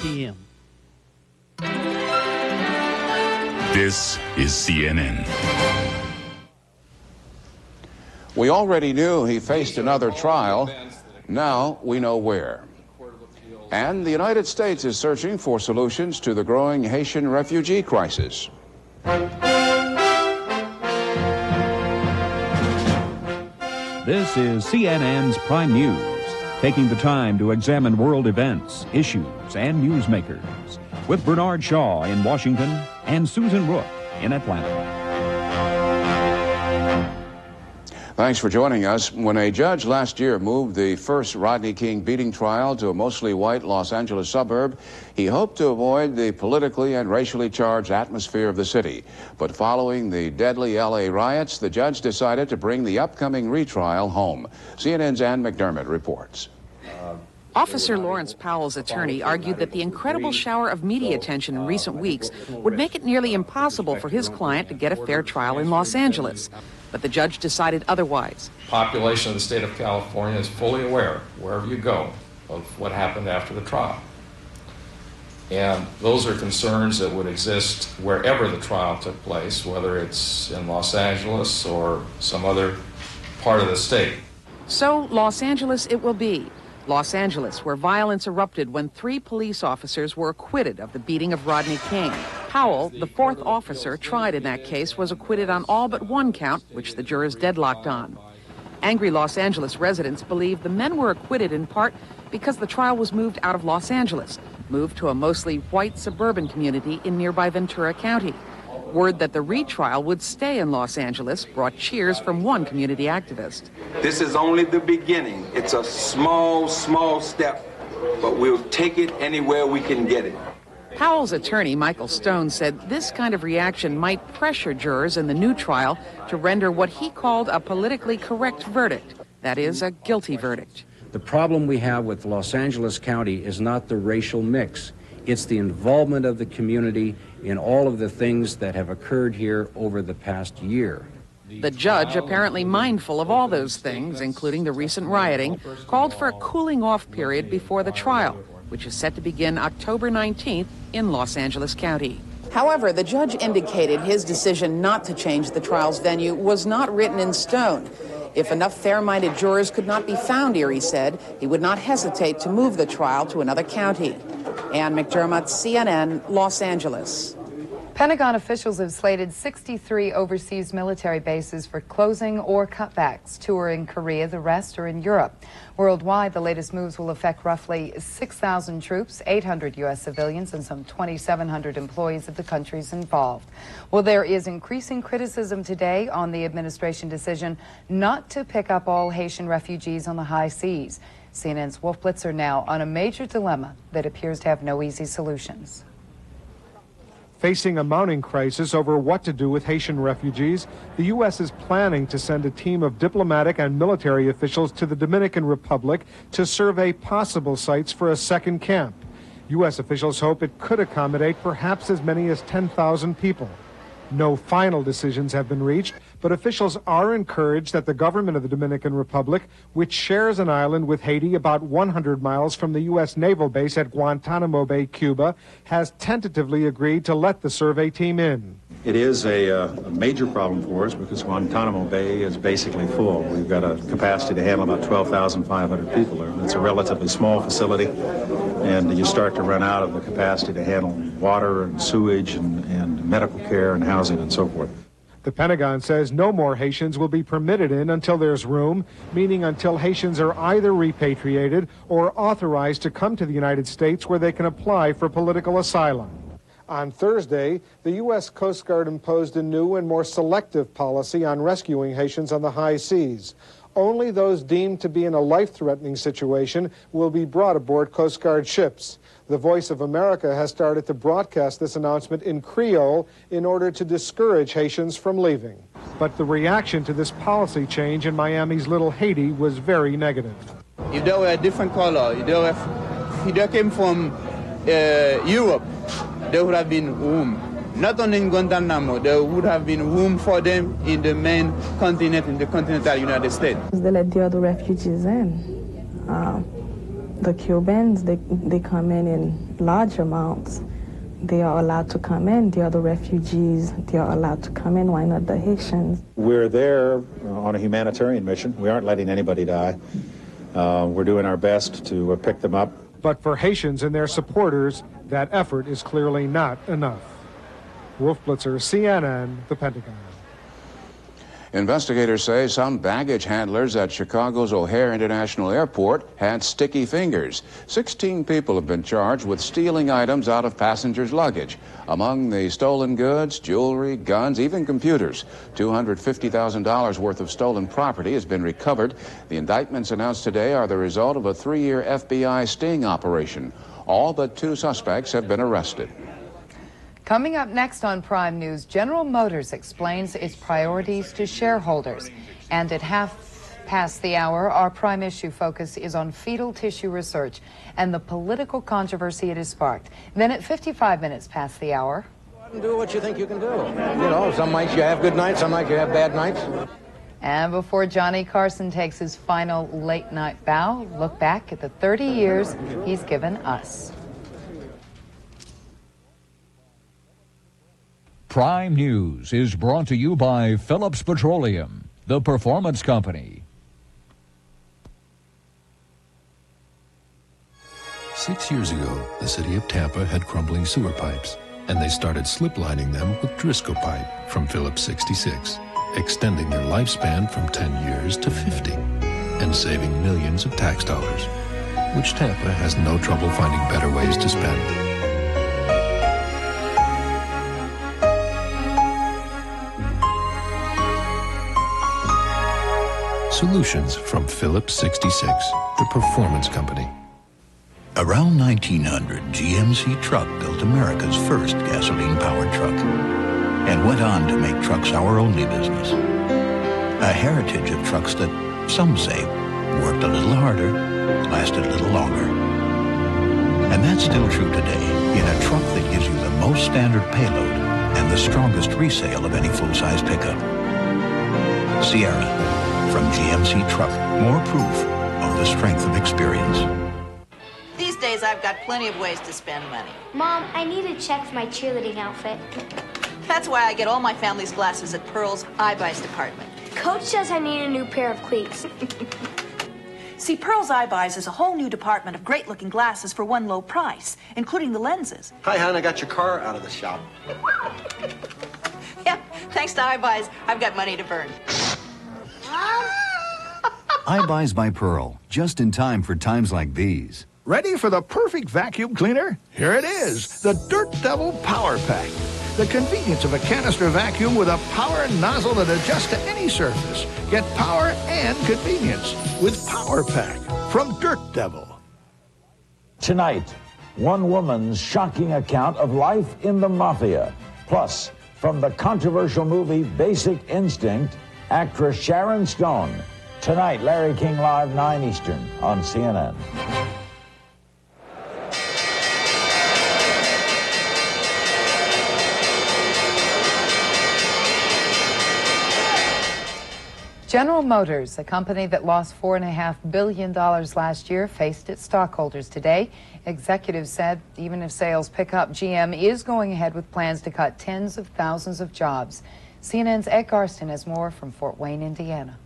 p.m. This is CNN. We already knew he faced another trial. Now we know where. And the United States is searching for solutions to the growing Haitian refugee crisis. This is CNN's Prime News, taking the time to examine world events, issues, and newsmakers, with Bernard Shaw in Washington and Susan Rook in Atlanta. Thanks for joining us. When a judge last year moved the first Rodney King beating trial to a mostly white Los Angeles suburb, he hoped to avoid the politically and racially charged atmosphere of the city. But following the deadly LA riots, the judge decided to bring the upcoming retrial home. CNN's Ann McDermott reports. Officer Lawrence Powell's attorney argued that the incredible shower of media attention in recent weeks would make it nearly impossible for his client to get a fair trial in Los Angeles. But the judge decided otherwise. The population of the state of California is fully aware, wherever you go, of what happened after the trial. And those are concerns that would exist wherever the trial took place, whether it's in Los Angeles or some other part of the state. So Los Angeles it will be. Los Angeles, where violence erupted when 3 police officers were acquitted of the beating of Rodney King. Powell, the 4th officer tried in that case, was acquitted on all but 1 count, which the jurors deadlocked on. Angry Los Angeles residents believe the men were acquitted in part because the trial was moved out of Los Angeles, moved to a mostly white suburban community in nearby Ventura County. Word that the retrial would stay in Los Angeles brought cheers from one community activist. This is only the beginning. It's a small step, but we'll take it anywhere we can get it. Powell's attorney, Michael Stone, said this kind of reaction might pressure jurors in the new trial to render what he called a politically correct verdict, that is, a guilty verdict. The problem we have with Los Angeles County is not the racial mix. It's the involvement of the community in all of the things that have occurred here over the past year. The judge, apparently mindful of all those things, including the recent rioting, called for a cooling-off period before the trial, which is set to begin October 19th in Los Angeles County. However, the judge indicated his decision not to change the trial's venue was not written in stone. If enough fair-minded jurors could not be found here, he said, he would not hesitate to move the trial to another county. Ann McDermott, CNN, Los Angeles. Pentagon officials have slated 63 overseas military bases for closing or cutbacks. 2 are in Korea, the rest are in Europe. Worldwide, the latest moves will affect roughly 6,000 troops, 800 U.S. civilians, and some 2,700 employees of the countries involved. Well, there is increasing criticism today on the administration decision not to pick up all Haitian refugees on the high seas. CNN's Wolf Blitzer now on a major dilemma that appears to have no easy solutions. Facing a mounting crisis over what to do with Haitian refugees, the U.S. is planning to send a team of diplomatic and military officials to the Dominican Republic to survey possible sites for a second camp. U.S. officials hope it could accommodate perhaps as many as 10,000 people. No final decisions have been reached, but officials are encouraged that the government of the Dominican Republic, which shares an island with Haiti about 100 miles from the U.S. naval base at Guantanamo Bay, Cuba, has tentatively agreed to let the survey team in. It is a major problem for us because Guantanamo Bay is basically full. We've got a capacity to handle about 12,500 people there. It's a relatively small facility, and you start to run out of the capacity to handle water and sewage and medical care and housing and so forth. The Pentagon says no more Haitians will be permitted in until there's room, meaning until Haitians are either repatriated or authorized to come to the United States where they can apply for political asylum. On Thursday, the U.S. Coast Guard imposed a new and more selective policy on rescuing Haitians on the high seas. Only those deemed to be in a life-threatening situation will be brought aboard Coast Guard ships. The Voice of America has started to broadcast this announcement in Creole in order to discourage Haitians from leaving. But the reaction to this policy change in Miami's Little Haiti was very negative. If there were a different color, if they came from Europe, there would have been room. Not only in Guantanamo, there would have been room for them in the main continent, in the continental United States. They let the other refugees in. the Cubans, they come in large amounts. They are allowed to come in. The other refugees, they are allowed to come in. Why not the Haitians? We're there on a humanitarian mission. We aren't letting anybody die. We're doing our best to pick them up. But for Haitians and their supporters, that effort is clearly not enough. Wolf Blitzer, CNN, the Pentagon. Investigators say some baggage handlers at Chicago's O'Hare International Airport had sticky fingers. 16 people have been charged with stealing items out of passengers' luggage. Among the stolen goods, jewelry, guns, even computers. $250,000 worth of stolen property has been recovered. The indictments announced today are the result of a 3-year FBI sting operation. All but 2 suspects have been arrested. Coming up next on Prime News, General Motors explains its priorities to shareholders. And at 1:30, our prime issue focus is on fetal tissue research and the political controversy it has sparked. Then at 55 minutes past the hour... Do what you think you can do. You know, some nights you have good nights, some nights you have bad nights. And before Johnny Carson takes his final late-night bow, look back at the 30 years he's given us. Prime News is brought to you by Phillips Petroleum, the performance company. 6 years ago, the city of Tampa had crumbling sewer pipes, and they started slip lining them with Driscoll pipe from Phillips 66, extending their lifespan from 10 years to 50, and saving millions of tax dollars, which Tampa has no trouble finding better ways to spend. Solutions from Phillips 66, the performance company. Around 1900, GMC Truck built America's first gasoline-powered truck and went on to make trucks our only business. A heritage of trucks that, some say, worked a little harder, lasted a little longer. And that's still true today in a truck that gives you the most standard payload and the strongest resale of any full-size pickup. Sierra. From GMC Truck, more proof of the strength of experience. These days, I've got plenty of ways to spend money. Mom, I need a check for my cheerleading outfit. That's why I get all my family's glasses at Pearl's Eyebuys department. Coach says I need a new pair of cleats. See, Pearl's Eyebuys is a whole new department of great-looking glasses for one low price, including the lenses. Hi, hon, I got your car out of the shop. Yeah, thanks to Eyebuys, I've got money to burn. Eyebuys by Pearl, just in time for times like these. Ready for the perfect vacuum cleaner? Here it is, the Dirt Devil Power Pack. The convenience of a canister vacuum with a power nozzle that adjusts to any surface. Get power and convenience with Power Pack from Dirt Devil. Tonight, one woman's shocking account of life in the mafia. Plus, from the controversial movie Basic Instinct, actress Sharon Stone. Tonight, Larry King Live, 9 Eastern on CNN. General Motors, a company that lost $4.5 billion last year, faced its stockholders today. Executives said even if sales pick up, GM is going ahead with plans to cut tens of thousands of jobs. CNN's Ed Garston has more from Fort Wayne, Indiana.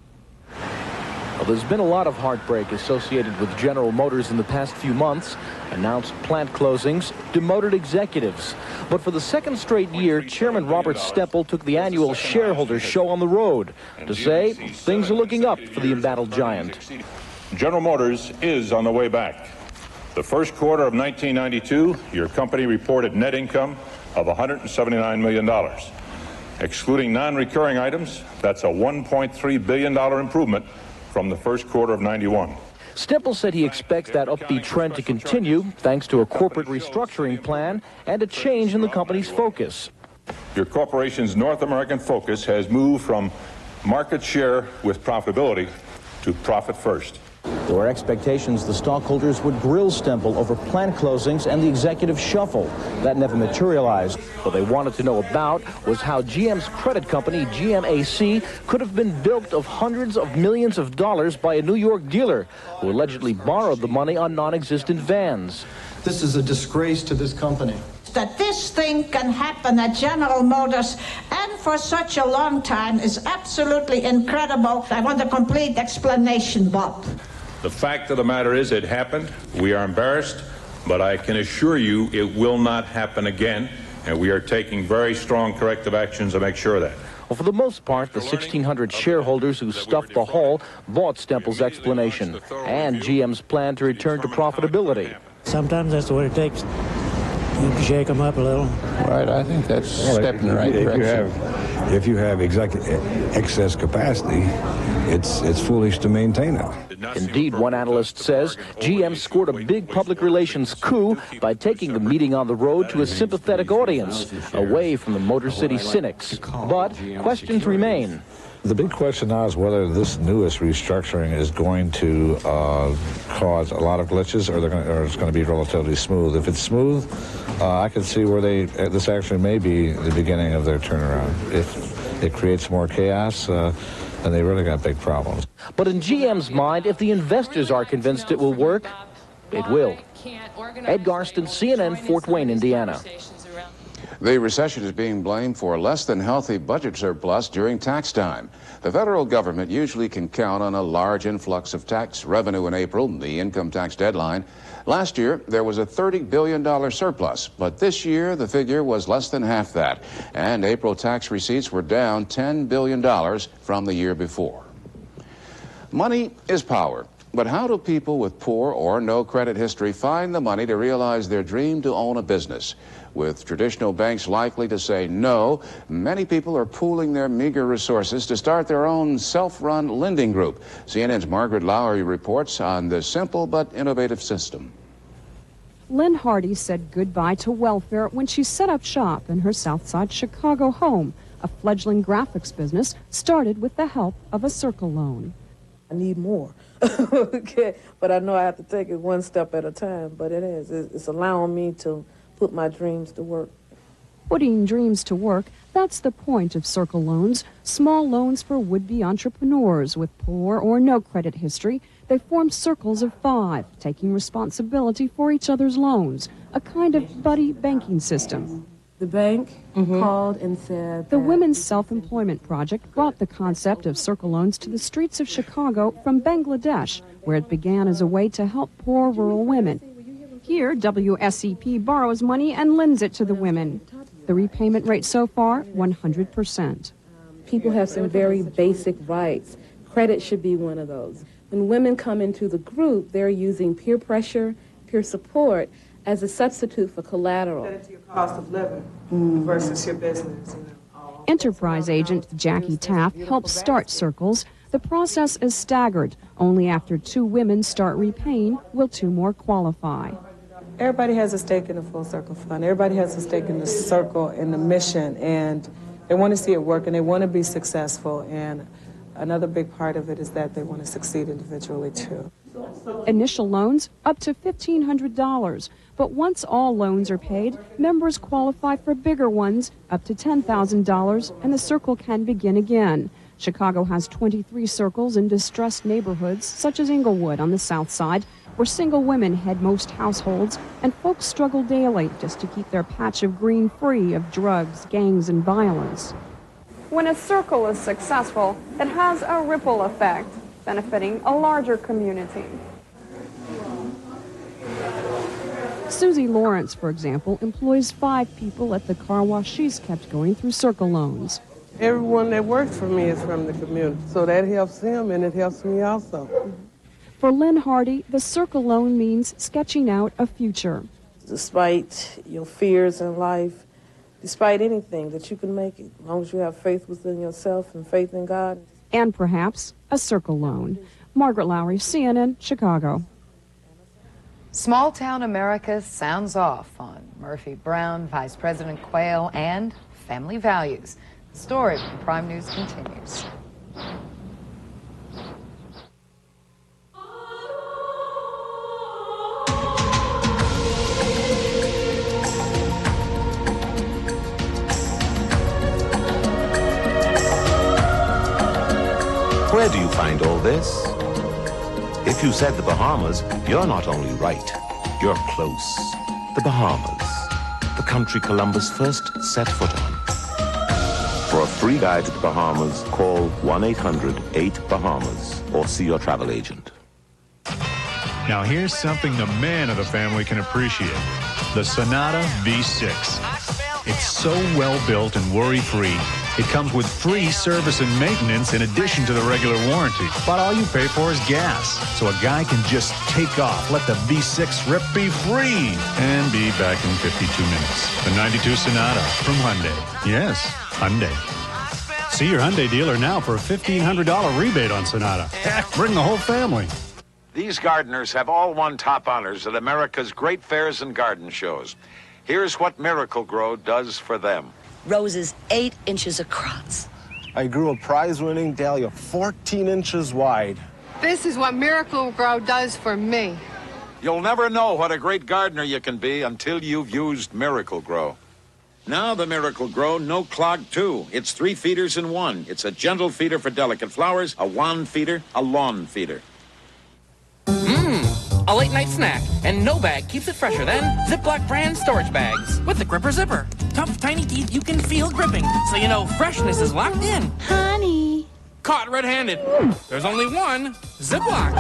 Well, there's been a lot of heartbreak associated with General Motors in the past few months. Announced plant closings, demoted executives. But for the second straight year, Chairman Robert Stepple took the annual shareholders show on the road to say things are looking up for the embattled giant. General Motors is on the way back. The first quarter of 1992, your company reported net income of $179 million. Excluding non-recurring items, that's a $1.3 billion improvement from the first quarter of 91. Stipple said he expects that upbeat trend to continue thanks to a corporate restructuring plan and a change in the company's focus. Your corporation's North American focus has moved from market share with profitability to profit first. There were expectations the stockholders would grill Stempel over plant closings and the executive shuffle. That never materialized. What they wanted to know about was how GM's credit company, GMAC, could have been bilked of hundreds of millions of dollars by a New York dealer who allegedly borrowed the money on non-existent vans. This is a disgrace to this company. That this thing can happen at General Motors and for such a long time is absolutely incredible. I want a complete explanation, Bob. The fact of the matter is it happened. We are embarrassed, but I can assure you it will not happen again, and we are taking very strong corrective actions to make sure of that. Well, for the most part, the 1,600 shareholders who stuffed the hall bought Stempel's explanation and GM's plan to return to profitability. Sometimes that's what it takes. You can shake them up a little. Right, I think that's a step in the right direction. If you have excess capacity, it's foolish to maintain it. Indeed, one analyst says GM scored a big public relations coup by taking the meeting on the road to a sympathetic audience, away from the Motor City cynics. But questions remain. The big question now is whether this newest restructuring is going to cause a lot of glitches, or it's going to be relatively smooth. If it's smooth, I can see where this actually may be the beginning of their turnaround. If it creates more chaos, then they really got big problems. But in GM's mind, if the investors are convinced it will work, it will. Ed Garston, CNN, Fort Wayne, Indiana. The recession is being blamed for a less than healthy budget surplus during tax time. The federal government usually can count on a large influx of tax revenue in April, the income tax deadline. Last year, there was a $30 billion surplus, but this year the figure was less than half that, and April tax receipts were down $10 billion from the year before. Money is power. But how do people with poor or no credit history find the money to realize their dream to own a business? With traditional banks likely to say no, many people are pooling their meager resources to start their own self-run lending group. CNN's Margaret Lowry reports on the simple but innovative system. Lynn Hardy said goodbye to welfare when she set up shop in her Southside Chicago home. A fledgling graphics business started with the help of a Circle loan. I need more. Okay, but I know I have to take it one step at a time, but it is. It's allowing me to put my dreams to work. Putting dreams to work, that's the point of Circle loans. Small loans for would-be entrepreneurs with poor or no credit history. They form circles of 5, taking responsibility for each other's loans, a kind of buddy banking system. The bank called and said the Women's Self-Employment Project brought the concept of Circle loans to the streets of Chicago from Bangladesh, where it began as a way to help poor rural women. Here, WSEP borrows money and lends it to the women. The repayment rate so far, 100%. People have some very basic rights. Credit should be one of those. When women come into the group, they're using peer pressure, peer support, as a substitute for collateral. Into your cost of living versus your business. Enterprise agent Jackie Taft helps start Circles. The process is staggered. Only after 2 women start repaying will 2 more qualify. Everybody has a stake in the Full Circle Fund. Everybody has a stake in the circle and the mission, and they want to see it work and they want to be successful. And another big part of it is that they want to succeed individually too. Initial loans up to $1,500. But once all loans are paid, members qualify for bigger ones, up to $10,000, and the circle can begin again. Chicago has 23 circles in distressed neighborhoods, such as Inglewood on the south side, where single women head most households, and folks struggle daily just to keep their patch of green free of drugs, gangs, and violence. When a circle is successful, it has a ripple effect, benefiting a larger community. Susie Lawrence, for example, employs 5 people at the car wash she's kept going through Circle loans. Everyone that works for me is from the community, so that helps them and it helps me also. For Lynn Hardy, the Circle loan means sketching out a future. Despite your fears in life, despite anything, that you can make it, as long as you have faith within yourself and faith in God. And perhaps a Circle loan. Margaret Lowry, CNN, Chicago. Small-town America sounds off on Murphy Brown, Vice President Quayle, and family values. The story from Prime News continues. Where do you find all this? If you said the Bahamas, you're not only right, you're close. The Bahamas, the country Columbus first set foot on. For a free guide to the Bahamas, call 1-800-8-BAHAMAS or see your travel agent. Now here's something the man of the family can appreciate. The Sonata V6. It's so well built and worry-free. It comes with free service and maintenance in addition to the regular warranty. But all you pay for is gas. So a guy can just take off, let the V6 rip be free, and be back in 52 minutes. The 92 Sonata from Hyundai. Yes, Hyundai. See your Hyundai dealer now for a $1,500 rebate on Sonata. Heck, bring the whole family. These gardeners have all won top honors at America's great fairs and garden shows. Here's what Miracle-Gro does for them. Roses 8 inches across. I grew a prize-winning dahlia 14 inches wide. This is what Miracle-Gro does for me. You'll never know what a great gardener you can be until you've used Miracle-Gro. Now the Miracle-Gro No Clog 2. It's 3 feeders in 1. It's a gentle feeder for delicate flowers, a wand feeder, a lawn feeder. A late-night snack, and no bag keeps it fresher than Ziploc brand storage bags with the Gripper Zipper. Tough, tiny teeth you can feel gripping, so you know freshness is locked in. Honey. Caught red-handed. There's only one Ziploc.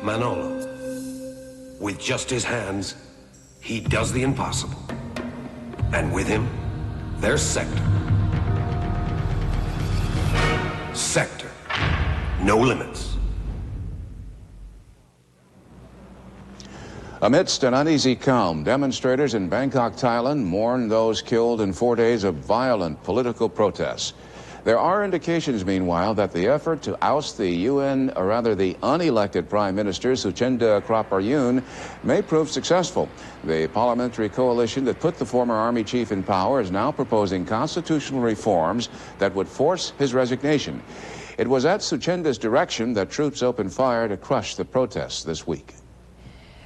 Manolo. With just his hands, he does the impossible. And with him, there's Sector. Sector. No limits. Amidst an uneasy calm, demonstrators in Bangkok, Thailand mourn those killed in 4 days of violent political protests. There are indications, meanwhile, that the effort to oust the unelected Prime Minister Suchinda Kraparayun may prove successful. The parliamentary coalition that put the former army chief in power is now proposing constitutional reforms that would force his resignation. It was at Suchinda's direction that troops opened fire to crush the protests this week.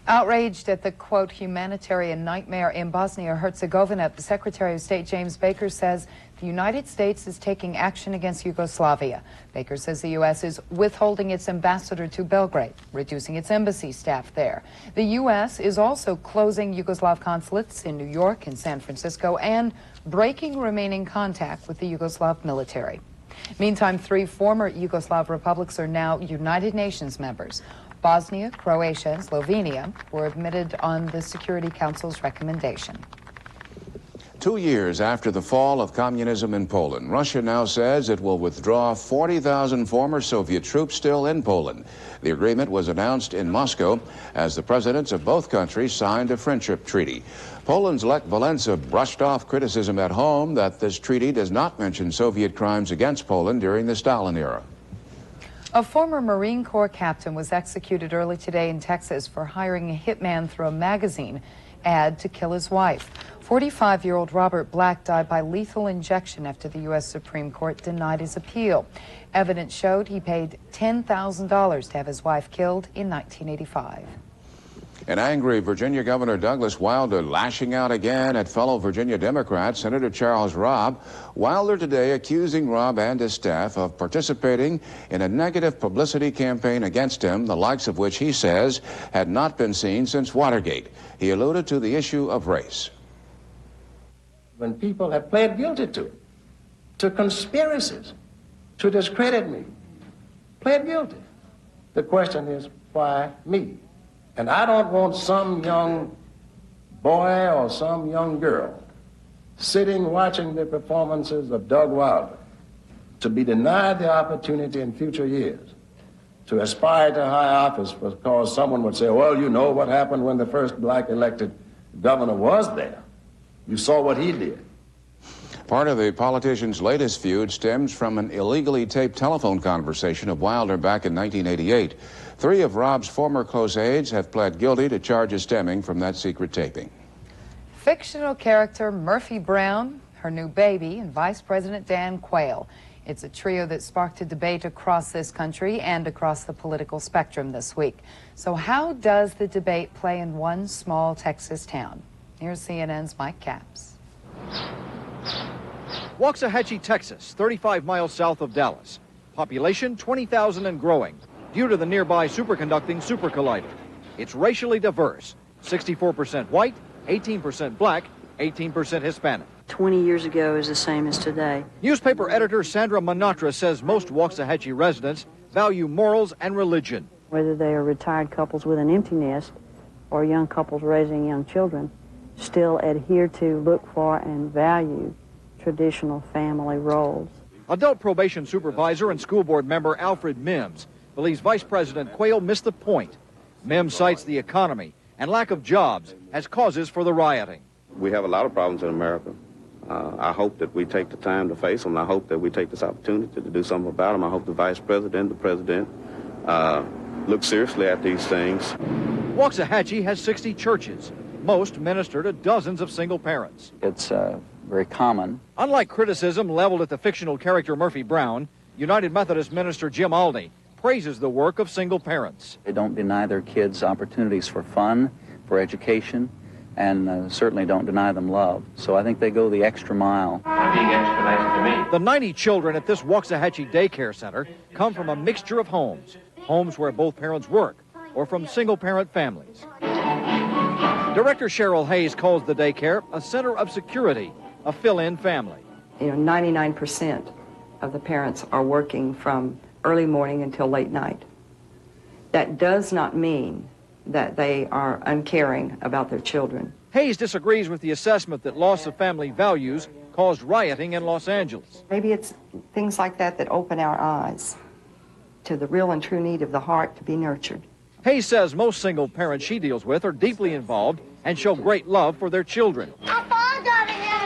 Outraged at the, quote, humanitarian nightmare in Bosnia-Herzegovina, the Secretary of State James Baker says the United States is taking action against Yugoslavia. Baker says the U.S. is withholding its ambassador to Belgrade, reducing its embassy staff there. The U.S. is also closing Yugoslav consulates in New York and San Francisco and breaking remaining contact with the Yugoslav military. Meantime, 3 former Yugoslav republics are now United Nations members. Bosnia, Croatia, and Slovenia were admitted on the Security Council's recommendation. 2 years after the fall of communism in Poland, Russia now says it will withdraw 40,000 former Soviet troops still in Poland. The agreement was announced in Moscow as the presidents of both countries signed a friendship treaty. Poland's Lech Walesa brushed off criticism at home that this treaty does not mention Soviet crimes against Poland during the Stalin era. A former Marine Corps captain was executed early today in Texas for hiring a hitman through a magazine ad to kill his wife. 45-year-old Robert Black died by lethal injection after the U.S. Supreme Court denied his appeal. Evidence showed he paid $10,000 to have his wife killed in 1985. An angry Virginia Governor Douglas Wilder lashing out again at fellow Virginia Democrat Senator Charles Robb. Wilder today accusing Robb and his staff of participating in a negative publicity campaign against him, the likes of which he says had not been seen since Watergate. He alluded to the issue of race. When people have pled guilty to conspiracies, to discredit me, pled guilty. The question is, why me? And I don't want some young boy or some young girl sitting watching the performances of Doug Wilder to be denied the opportunity in future years to aspire to high office because someone would say, well, you know what happened when the first black elected governor was there. You saw what he did. Part of the politician's latest feud stems from an illegally taped telephone conversation of Wilder back in 1988. 3 of Robb's former close aides have pled guilty to charges stemming from that secret taping. Fictional character Murphy Brown, her new baby, and Vice President Dan Quayle. It's a trio that sparked a debate across this country and across the political spectrum this week. So how does the debate play in one small Texas town? Here's CNN's Mike Capps. Waxahachie, Texas, 35 miles south of Dallas. Population 20,000 and growing, due to the nearby superconducting super collider. It's racially diverse, 64% white, 18% black, 18% Hispanic. 20 years ago is the same as today. Newspaper editor Sandra Manatra says most Waxahachie residents value morals and religion. Whether they are retired couples with an empty nest or young couples raising young children, still adhere to, look for, and value traditional family roles. Adult probation supervisor and school board member Alfred Mims believes Vice President Quayle missed the point. Mims cites the economy and lack of jobs as causes for the rioting. We have a lot of problems in America. I hope that we take the time to face them. I hope that we take this opportunity to do something about them. I hope the Vice President, the President, look seriously at these things. Waxahachie has 60 churches. Most minister to dozens of single parents. It's very common. Unlike criticism leveled at the fictional character Murphy Brown, United Methodist minister Jim Alney praises the work of single parents. They don't deny their kids opportunities for fun, for education, and certainly don't deny them love. So I think they go the extra mile. Being extra nice to me. The 90 children at this Waxahachie daycare center come from a mixture of homes where both parents work, or from single-parent families. Director Cheryl Hayes calls the daycare a center of security, a fill-in family. 99% of the parents are working from early morning until late night. That does not mean that they are uncaring about their children. Hayes disagrees with the assessment that loss of family values caused rioting in Los Angeles. Maybe it's things like that that open our eyes to the real and true need of the heart to be nurtured. Hayes says most single parents she deals with are deeply involved and show great love for their children.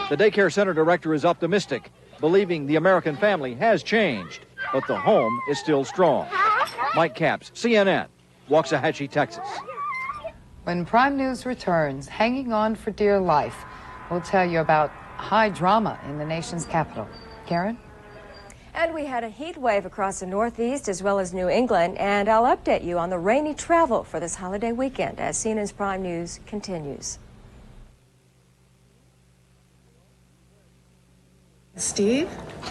The daycare center director is optimistic, believing the American family has changed, but the home is still strong. Mike Capps, CNN, Waxahachie, Texas. When Prime News returns, hanging on for dear life, we'll tell you about high drama in the nation's capital. Karen? And we had a heat wave across the Northeast as well as New England, and I'll update you on the rainy travel for this holiday weekend as CNN's Prime News continues. Steve?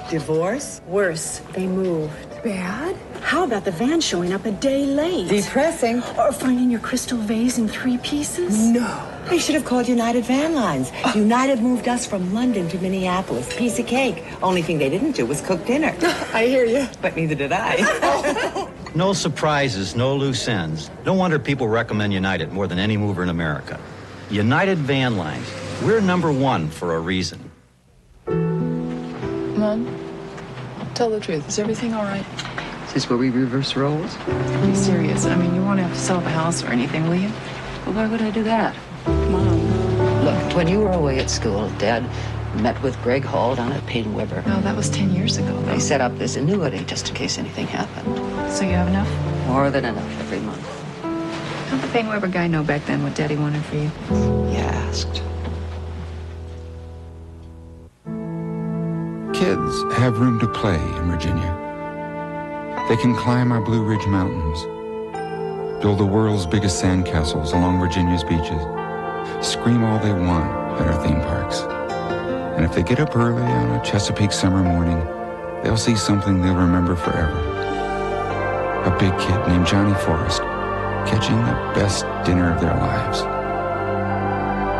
Divorce? Worse, they moved. Bad? How about the van showing up a day late? Depressing. Or finding your crystal vase in 3 pieces? No. I should have called United Van Lines. United moved us from London to Minneapolis. Piece of cake. Only thing they didn't do was cook dinner. I hear you. But neither did I. No surprises, no loose ends. No wonder people recommend United more than any mover in America. United Van Lines. We're #1 for a reason. Mom, tell the truth. Is everything all right? Is this where we reverse roles? Be serious. I mean, you won't have to sell the house or anything, will you? Well, why would I do that? Mom. Look, when you were away at school, Dad met with Greg Hall down at Payne Weber. No, that was 10 years ago, though. They set up this annuity just in case anything happened. So you have enough? More than enough every month. How'd the Payne Weber guy know back then what Daddy wanted for you? You asked. Kids have room to play in Virginia. They can climb our Blue Ridge Mountains, build the world's biggest sandcastles along Virginia's beaches, scream all they want at our theme parks. And if they get up early on a Chesapeake summer morning, they'll see something they'll remember forever. A big kid named Johnny Forrest catching the best dinner of their lives.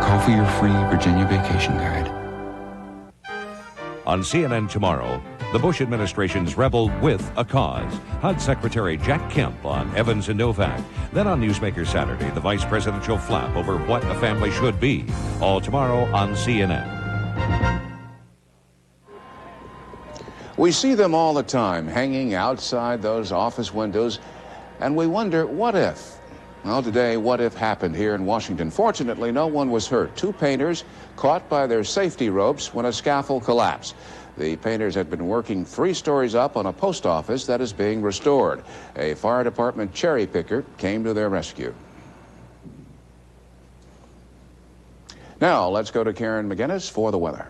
Call for your free Virginia Vacation Guide. On CNN tomorrow, the Bush administration's rebel with a cause. HUD Secretary Jack Kemp on Evans and Novak. Then on Newsmaker Saturday, the vice presidential flap over what a family should be. All tomorrow on CNN. We see them all the time, hanging outside those office windows, and we wonder, what if? Well, today, what if happened here in Washington? Fortunately, no one was hurt. 2 painters caught by their safety ropes when a scaffold collapsed. The painters had been working 3 stories up on a post office that is being restored. A fire department cherry picker came to their rescue. Now, let's go to Karen McGinnis for the weather.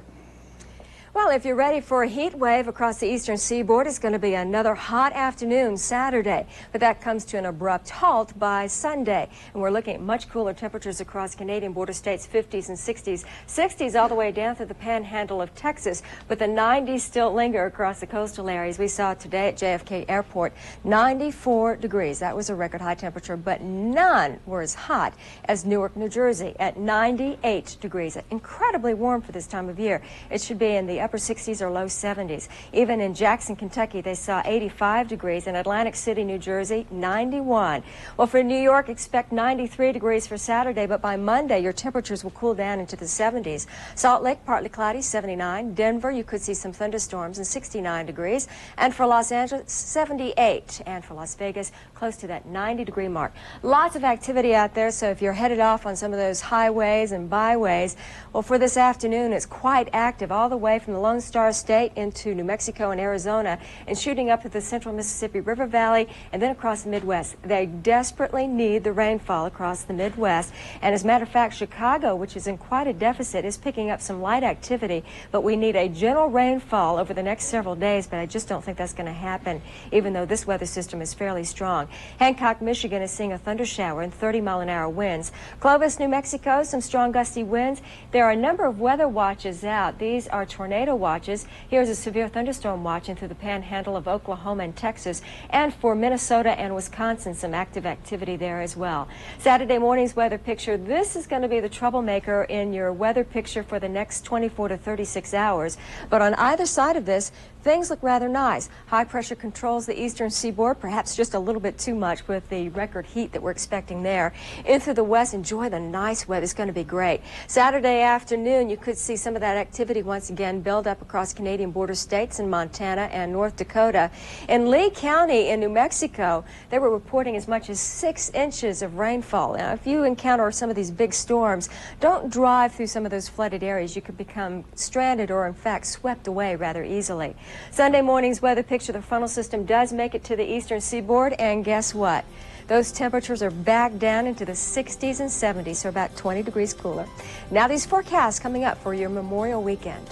Well, if you're ready for a heat wave across the eastern seaboard, it's going to be another hot afternoon Saturday. But that comes to an abrupt halt by Sunday. And we're looking at much cooler temperatures across Canadian border states, 50s and 60s. 60s all the way down through the panhandle of Texas. But the 90s still linger across the coastal areas. We saw today at JFK Airport, 94 degrees. That was a record high temperature, but none were as hot as Newark, New Jersey at 98 degrees. Incredibly warm for this time of year. It should be in the upper 60s or low 70s. Even in Jackson, Kentucky, they saw 85 degrees. In Atlantic City, New Jersey, 91. Well, for New York, expect 93 degrees for Saturday, but by Monday, your temperatures will cool down into the 70s. Salt Lake, partly cloudy, 79. Denver, you could see some thunderstorms and 69 degrees. And for Los Angeles, 78. And for Las Vegas, close to that 90-degree mark. Lots of activity out there, so if you're headed off on some of those highways and byways, well, for this afternoon, it's quite active all the way from the Lone Star State into New Mexico and Arizona and shooting up to the central Mississippi River Valley and then across the Midwest. They desperately need the rainfall across the Midwest. And as a matter of fact, Chicago, which is in quite a deficit, is picking up some light activity, but we need a gentle rainfall over the next several days, but I just don't think that's going to happen, even though this weather system is fairly strong. Hancock, Michigan is seeing a thunder shower and 30-mile-an-hour winds. Clovis, New Mexico, some strong gusty winds. There are a number of weather watches out. These are tornado watches. Here's a severe thunderstorm watching through the panhandle of Oklahoma and Texas, and for Minnesota and Wisconsin, some active activity there as well. Saturday morning's weather picture. This is going to be the troublemaker in your weather picture for the next 24 to 36 hours. But on either side of this, things look rather nice. High pressure controls the eastern seaboard, perhaps just a little bit too much with the record heat that we're expecting there. Into the west, enjoy the nice weather. It's going to be great. Saturday afternoon, you could see some of that activity once again build up across Canadian border states in Montana and North Dakota. In Lee County in New Mexico, they were reporting as much as 6 inches of rainfall. Now, if you encounter some of these big storms, don't drive through some of those flooded areas. You could become stranded or, in fact, swept away rather easily. Sunday morning's weather picture, the frontal system does make it to the eastern seaboard, and guess what? Those temperatures are back down into the 60s and 70s, so about 20 degrees cooler. Now these forecasts coming up for your Memorial Weekend.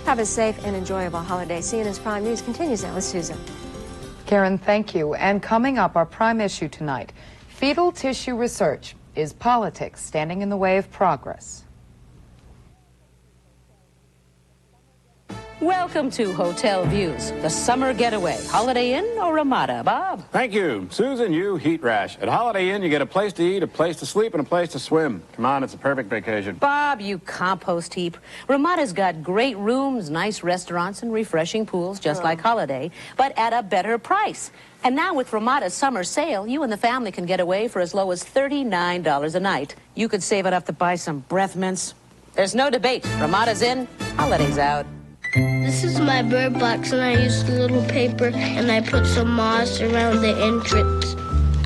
Have a safe and enjoyable holiday. CNN's Prime News continues now with Susan. Karen, thank you. And coming up, our prime issue tonight, fetal tissue research. Is politics standing in the way of progress? Welcome to Hotel Views, the summer getaway. Holiday Inn or Ramada? Bob? Thank you. Susan, you heat rash. At Holiday Inn, you get a place to eat, a place to sleep, and a place to swim. Come on, it's a perfect vacation. Bob, you compost heap. Ramada's got great rooms, nice restaurants, and refreshing pools, just like Holiday, but at a better price. And now with Ramada's summer sale, you and the family can get away for as low as $39 a night. You could save enough to buy some breath mints. There's no debate. Ramada's in, Holiday's out. This is my bird box, and I used a little paper, and I put some moss around the entrance.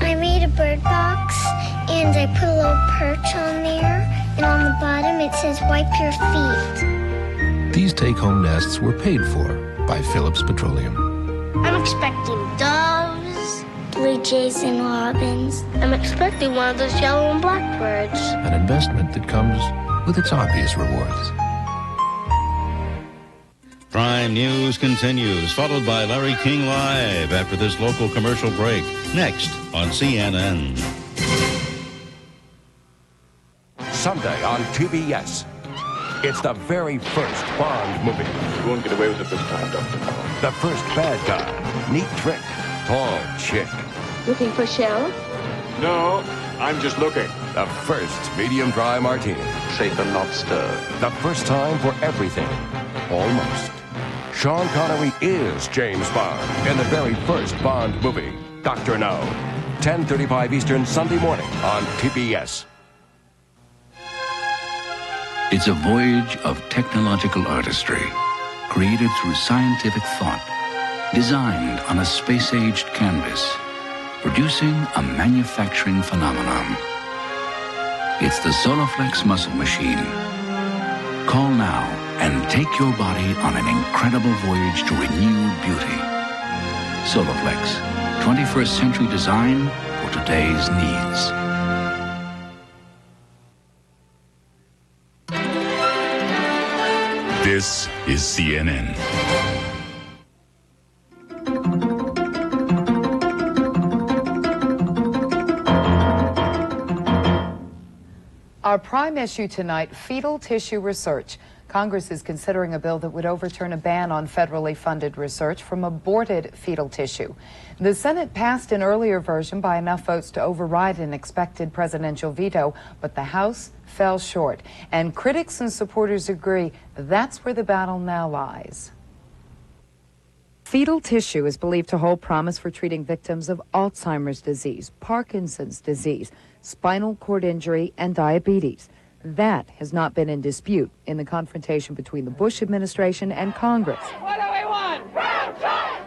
I made a bird box, and I put a little perch on there, and on the bottom it says, wipe your feet. These take-home nests were paid for by Phillips Petroleum. I'm expecting doves, blue jays, and robins. I'm expecting one of those yellow and black birds. An investment that comes with its obvious rewards. Prime News continues, followed by Larry King Live after this local commercial break. Next on CNN. Sunday on TBS. It's the very first Bond movie. You won't get away with it this time, Dr. No. The first bad guy. Neat trick. Tall chick. Looking for sheriff? No, I'm just looking. The first medium dry martini. Shaken, not stirred. The first time for everything. Almost. Sean Connery is James Bond in the very first Bond movie, Dr. No. 10:35 Eastern, Sunday morning on TBS. It's a voyage of technological artistry, created through scientific thought, designed on a space-aged canvas, producing a manufacturing phenomenon. It's the Soloflex muscle machine. Call now and take your body on an incredible voyage to renewed beauty. Soloflex, 21st century design for today's needs. This is CNN. Our prime issue tonight, fetal tissue research. Congress is considering a bill that would overturn a ban on federally funded research from aborted fetal tissue. The Senate passed an earlier version by enough votes to override an expected presidential veto, but the House fell short. And critics and supporters agree that's where the battle now lies. Fetal tissue is believed to hold promise for treating victims of Alzheimer's disease, Parkinson's disease, spinal cord injury, and diabetes. That has not been in dispute in the confrontation between the Bush administration and Congress. What do we want?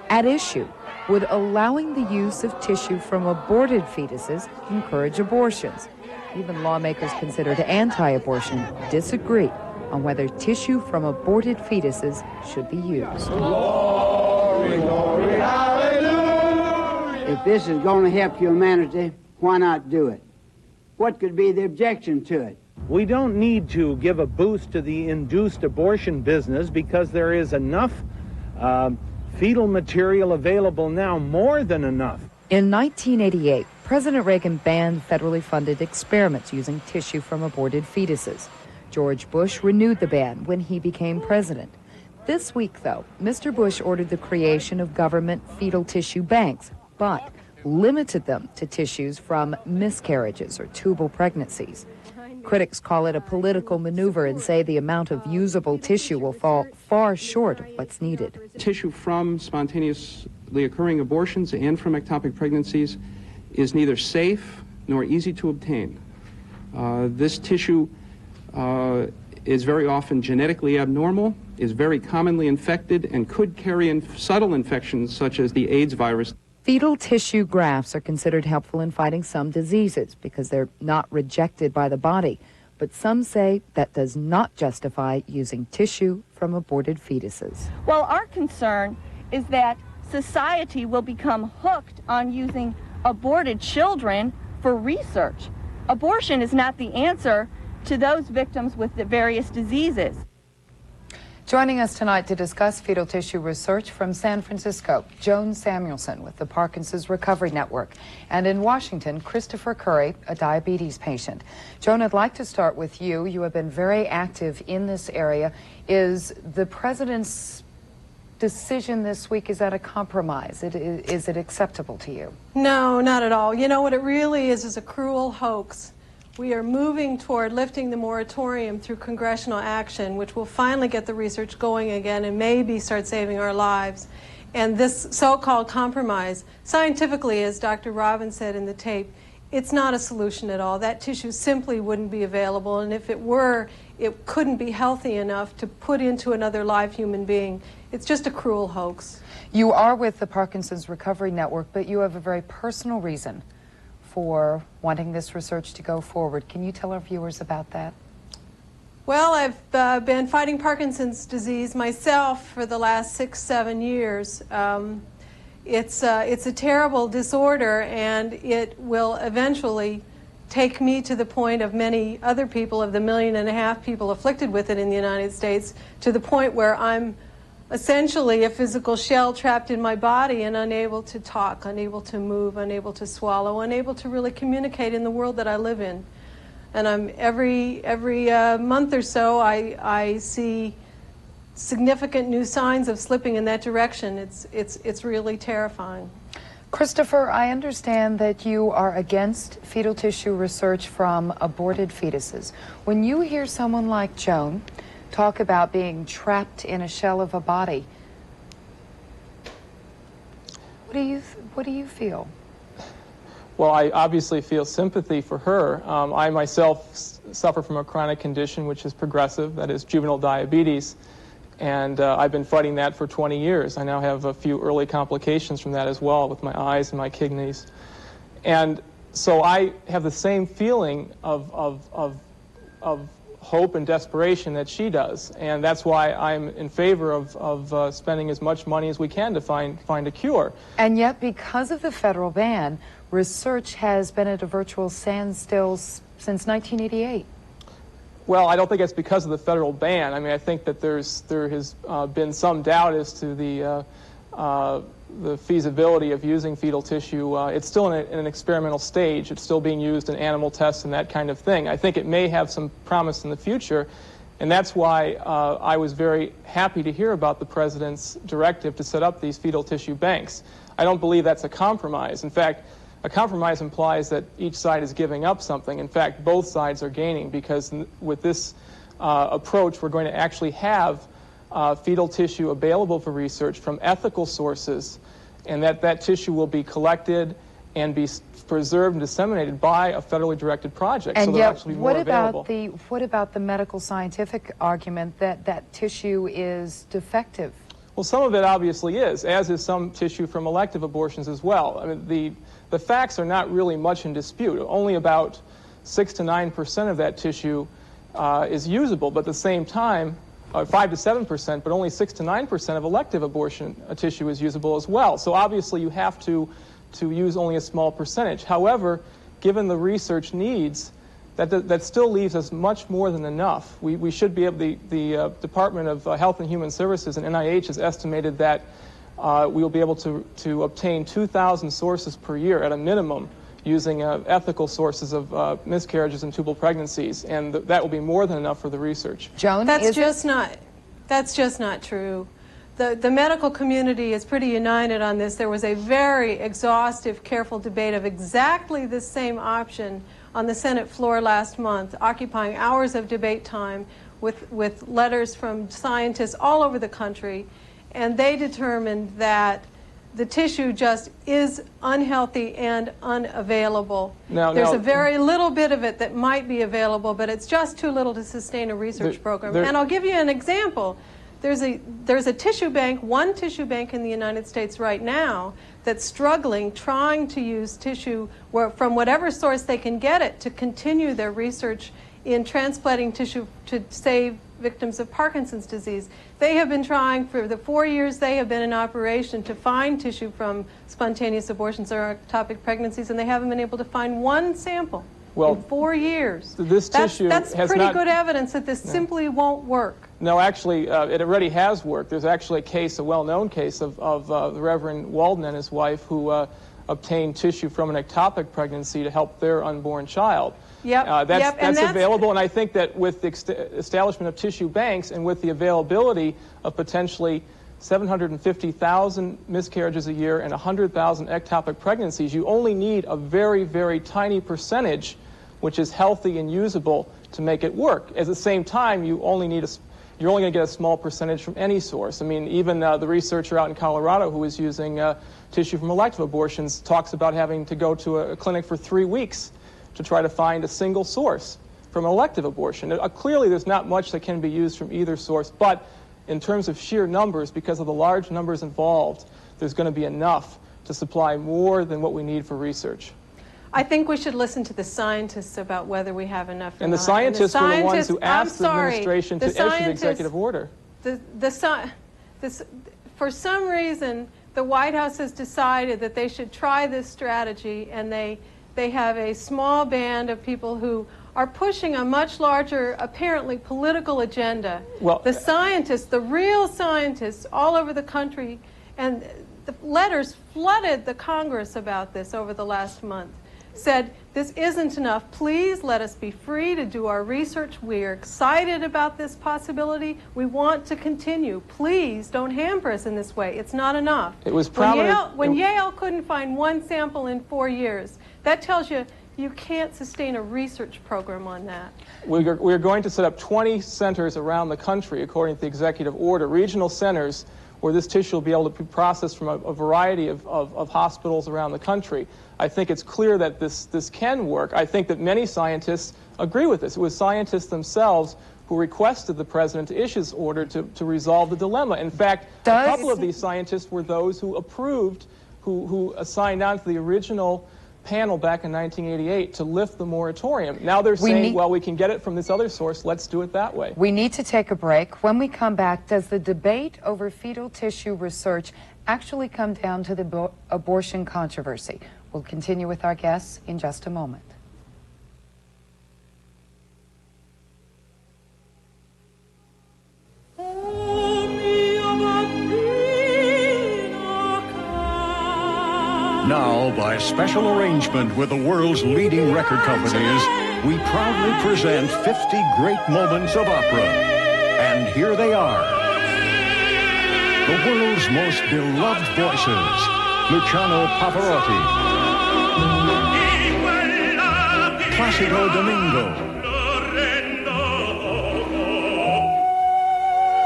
At issue, would allowing the use of tissue from aborted fetuses encourage abortions? Even lawmakers considered anti-abortion disagree on whether tissue from aborted fetuses should be used. Glory, glory, hallelujah. If this is going to help humanity, why not do it? What could be the objection to it? We don't need to give a boost to the induced abortion business because there is enough fetal material available now, more than enough. In 1988, President Reagan banned federally funded experiments using tissue from aborted fetuses. George Bush renewed the ban when he became president. This week, though, Mr. Bush ordered the creation of government fetal tissue banks, but limited them to tissues from miscarriages or tubal pregnancies. Critics call it a political maneuver and say the amount of usable tissue will fall far short of what's needed. Tissue from spontaneously occurring abortions and from ectopic pregnancies is neither safe nor easy to obtain. This tissue is very often genetically abnormal, is very commonly infected, and could carry subtle infections such as the AIDS virus. Fetal tissue grafts are considered helpful in fighting some diseases because they're not rejected by the body. But some say that does not justify using tissue from aborted fetuses. Well, our concern is that society will become hooked on using aborted children for research. Abortion is not the answer to those victims with the various diseases. Joining us tonight to discuss fetal tissue research from San Francisco, Joan Samuelson with the Parkinson's Recovery Network, and in Washington, Christopher Curry, a diabetes patient. Joan, I'd like to start with you. You have been very active in this area. Is the president's decision this week, is that a compromise? Is it acceptable to you? No, not at all. You know what it really is a cruel hoax. We are moving toward lifting the moratorium through congressional action, which will finally get the research going again and maybe start saving our lives. And this so-called compromise, scientifically, as Dr. Robbins said in the tape, it's not a solution at all. That tissue simply wouldn't be available, and if it were, it couldn't be healthy enough to put into another live human being. It's just a cruel hoax. You are with the Parkinson's Recovery Network, but you have a very personal reason for wanting this research to go forward. Can you tell our viewers about that? Well, I've been fighting Parkinson's disease myself for the last 6-7 years. It's a terrible disorder, and it will eventually take me to the point of many other people, of the 1.5 million people afflicted with it in the United States, to the point where I'm essentially a physical shell trapped in my body and unable to talk, unable to move, unable to swallow, unable to really communicate in the world that I live in. And I'm every month or so I see significant new signs of slipping in that direction. It's really terrifying. Christopher, I understand that you are against fetal tissue research from aborted fetuses. When you hear someone like Joan talk about being trapped in a shell of a body, what do you feel? Well, I obviously feel sympathy for her. I myself suffer from a chronic condition which is progressive, that is juvenile diabetes, and I've been fighting that for 20 years. I now have a few early complications from that as well, with my eyes and my kidneys. And so I have the same feeling of hope and desperation that she does. And that's why I'm in favor of spending as much money as we can to find a cure. And yet, because of the federal ban, research has been at a virtual standstill since 1988. Well, I don't think it's because of the federal ban. I mean, I think that there has been some doubt as to the feasibility of using fetal tissue. It's still in an experimental stage. It's still being used in animal tests and that kind of thing. I think it may have some promise in the future, and that's why I was very happy to hear about the president's directive to set up these fetal tissue banks. I don't believe that's a compromise. In fact, a compromise implies that each side is giving up something. In fact, both sides are gaining, because with this approach, we're going to actually have fetal tissue available for research from ethical sources, and that tissue will be collected and be preserved and disseminated by a federally directed project. And so yet, actually more available. what about the medical scientific argument that that tissue is defective? Well, some of it obviously is, as is some tissue from elective abortions as well. I mean, the facts are not really much in dispute. Only about 6 to 9% of that tissue is usable, but at the same time, 5 to 7%, but only 6 to 9% of elective abortion tissue is usable as well. So obviously you have to use only a small percentage. However, given the research needs, that still leaves us much more than enough. We should be able, the Department of Health and Human Services and NIH has estimated that we will be able to obtain 2,000 sources per year at a minimum, using ethical sources of miscarriages and tubal pregnancies, and that will be more than enough for the research. Joan, that's just not true. The medical community is pretty united on this. There was a very exhaustive, careful debate of exactly this same option on the Senate floor last month, occupying hours of debate time with letters from scientists all over the country, and they determined that the tissue just is unhealthy and unavailable. There's a very little bit of it that might be available, but it's just too little to sustain a research program. And I'll give you an example. There's a tissue bank, one tissue bank in the United States right now that's struggling, trying to use tissue from whatever source they can get it to continue their research in transplanting tissue to save victims of Parkinson's disease. They have been trying for the 4 years they have been in operation to find tissue from spontaneous abortions or ectopic pregnancies, and they haven't been able to find one sample in 4 years. This tissue that's has pretty not, good evidence that this simply won't work. No, actually, it already has worked. There's actually a case, a well-known case of the Reverend Walden and his wife who obtained tissue from an ectopic pregnancy to help their unborn child. That's available, and I think that with the establishment of tissue banks and with the availability of potentially 750,000 miscarriages a year and 100,000 ectopic pregnancies, you only need a very, very tiny percentage which is healthy and usable to make it work. At the same time, you're only going to get a small percentage from any source. I mean, even the researcher out in Colorado who is using tissue from elective abortions talks about having to go to a clinic for 3 weeks to try to find a single source from an elective abortion. Clearly, there's not much that can be used from either source, but in terms of sheer numbers, because of the large numbers involved, there's going to be enough to supply more than what we need for research. I think we should listen to the scientists about whether we have enough or and not. The scientists were the ones who asked the sorry, administration to issue the executive order. For some reason, the White House has decided that they should try this strategy, and they have a small band of people who are pushing a much larger, apparently political agenda. Well, the scientists, the real scientists all over the country, and the letters flooded the Congress about this over the last month, said, this isn't enough. Please let us be free to do our research. We are excited about this possibility. We want to continue. Please don't hamper us in this way. It's not enough. It was prominent. When Yale couldn't find one sample in 4 years, that tells you you can't sustain a research program on that. We're going to set up 20 centers around the country, according to the executive order, regional centers where this tissue will be able to be processed from a variety of hospitals around the country. I think it's clear that this can work. I think that many scientists agree with this. It was scientists themselves who requested the president to issue this order to resolve the dilemma. In fact, a couple of these scientists were those who approved, who signed on to the original panel back in 1988 to lift the moratorium. Now they're saying, well, we can get it from this other source. Let's do it that way. We need to take a break. When we come back, does the debate over fetal tissue research actually come down to the abortion controversy? We'll continue with our guests in just a moment. Now, by special arrangement with the world's leading record companies, we proudly present 50 great moments of opera. And here they are. The world's most beloved voices, Luciano Pavarotti, Placido Domingo,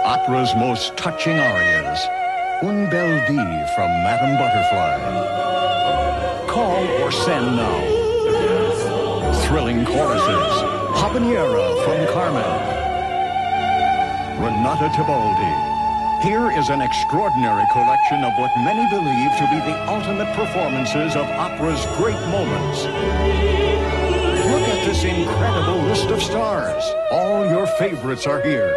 opera's most touching arias, Un Bel Vie from Madame Butterfly. Call or send now. Thrilling choruses. Habanera from Carmen. Renata Tebaldi. Here is an extraordinary collection of what many believe to be the ultimate performances of opera's great moments. Look at this incredible list of stars. All your favorites are here.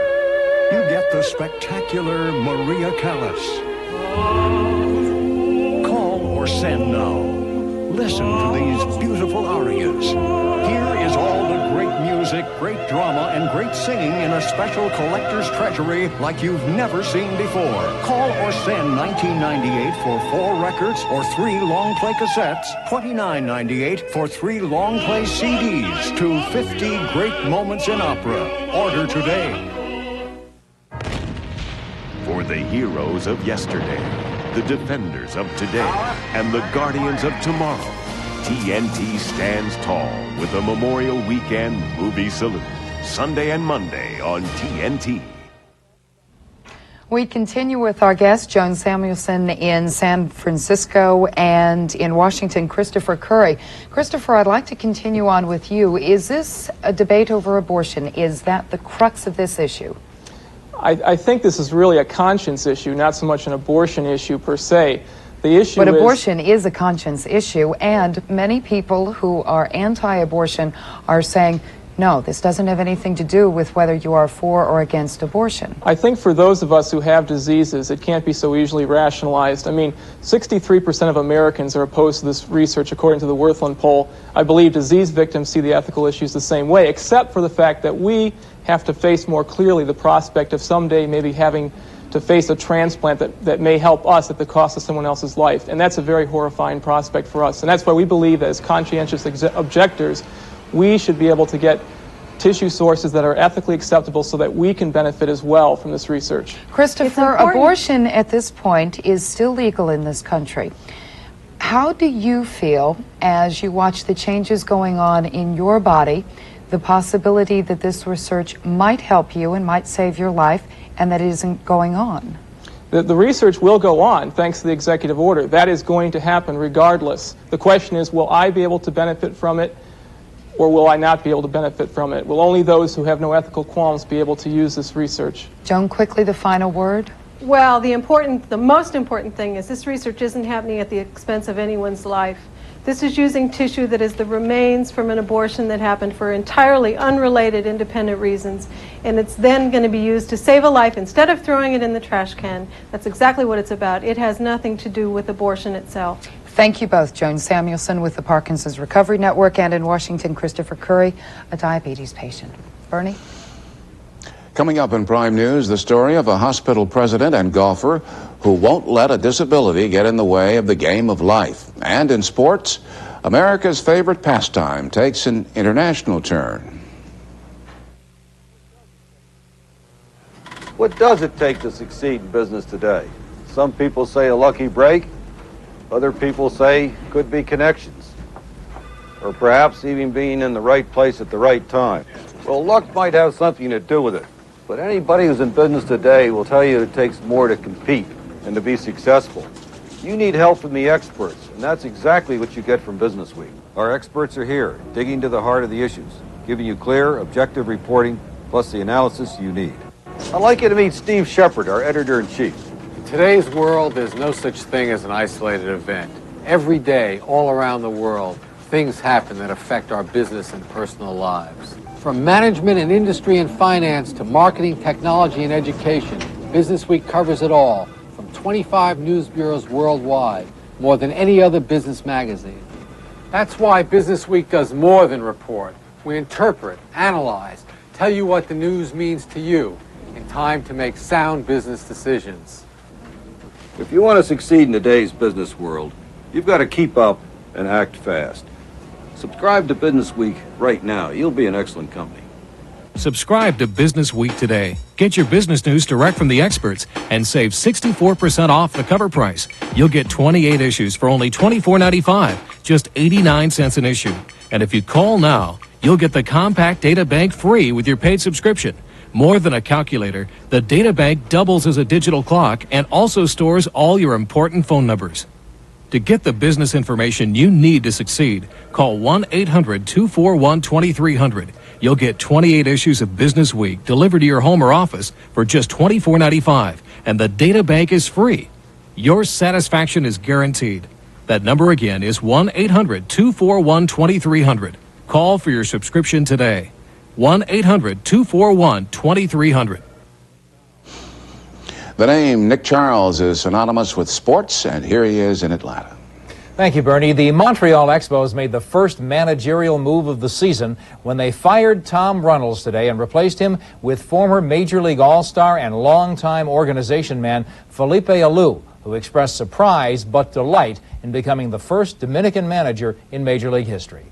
You get the spectacular Maria Callas. Call or send now. Listen to these beautiful arias. Here is all the great music, great drama, and great singing in a special collector's treasury like you've never seen before. Call or send $19.98 for 4 records or 3 long-play cassettes, $29.98 for 3 long-play CDs to 50 Great Moments in Opera. Order today. For the heroes of yesterday, the defenders of today, and the guardians of tomorrow, TNT stands tall with a Memorial Weekend movie salute, Sunday and Monday on TNT. We continue with our guest, Joan Samuelson in San Francisco, and in Washington, Christopher Curry. Christopher, I'd like to continue on with you. Is this a debate over abortion? Is that the crux of this issue? I think this is really a conscience issue, not so much an abortion issue per se. The issue But abortion is a conscience issue, and many people who are anti-abortion are saying, no, this doesn't have anything to do with whether you are for or against abortion. I think for those of us who have diseases, it can't be so easily rationalized. I mean, 63% of Americans are opposed to this research, according to the Worthland poll. I believe disease victims see the ethical issues the same way, except for the fact that we have to face more clearly the prospect of someday maybe having to face a transplant that may help us at the cost of someone else's life. And that's a very horrifying prospect for us. And that's why we believe that as conscientious objectors, we should be able to get tissue sources that are ethically acceptable so that we can benefit as well from this research. Christopher, abortion at this point is still legal in this country. How do you feel as you watch the changes going on in your body, the possibility that this research might help you and might save your life, and that it isn't going on? The research will go on thanks to the executive order. That is going to happen regardless. The question is, will I be able to benefit from it, or will I not be able to benefit from it? Will only those who have no ethical qualms be able to use this research? Joan, quickly, the final word. Well, the most important thing is this research isn't happening at the expense of anyone's life. This is using tissue that is the remains from an abortion that happened for entirely unrelated, independent reasons, and it's then going to be used to save a life instead of throwing it in the trash can. That's exactly what it's about. It has nothing to do with abortion itself. Thank you both. Joan Samuelson with the Parkinson's Recovery Network, and in Washington, Christopher Curry, a diabetes patient. Bernie? Coming up in Prime News, the story of a hospital president and golfer who won't let a disability get in the way of the game of life. And in sports, America's favorite pastime takes an international turn. What does it take to succeed in business today? Some people say a lucky break. Other people say could be connections. Or perhaps even being in the right place at the right time. Well, luck might have something to do with it. But anybody who's in business today will tell you it takes more to compete and to be successful. You need help from the experts, and that's exactly what you get from Business Week. Our experts are here, digging to the heart of the issues, giving you clear, objective reporting, plus the analysis you need. I'd like you to meet Steve Shepard, our editor-in-chief. In today's world, there's no such thing as an isolated event. Every day, all around the world, things happen that affect our business and personal lives. From management and industry and finance to marketing, technology, and education, Business Week covers it all, from 25 news bureaus worldwide, more than any other business magazine. That's why Business Week does more than report. We interpret, analyze, tell you what the news means to you in time to make sound business decisions. If you want to succeed in today's business world, you've got to keep up and act fast. Subscribe to Business Week right now. You'll be an excellent company. Subscribe to Business Week today. Get your business news direct from the experts and save 64% off the cover price. You'll get 28 issues for only $24.95, just 89 cents an issue. And if you call now, you'll get the compact data bank free with your paid subscription. More than a calculator, the data bank doubles as a digital clock and also stores all your important phone numbers. To get the business information you need to succeed, call 1-800-241-2300. You'll get 28 issues of Business Week delivered to your home or office for just $24.95, and the data bank is free. Your satisfaction is guaranteed. That number again is 1-800-241-2300. Call for your subscription today. 1-800-241-2300. The name Nick Charles is synonymous with sports, and here he is in Atlanta. Thank you, Bernie. The Montreal Expos made the first managerial move of the season when they fired Tom Runnels today and replaced him with former Major League All-Star and longtime organization man Felipe Alou, who expressed surprise but delight in becoming the first Dominican manager in Major League history.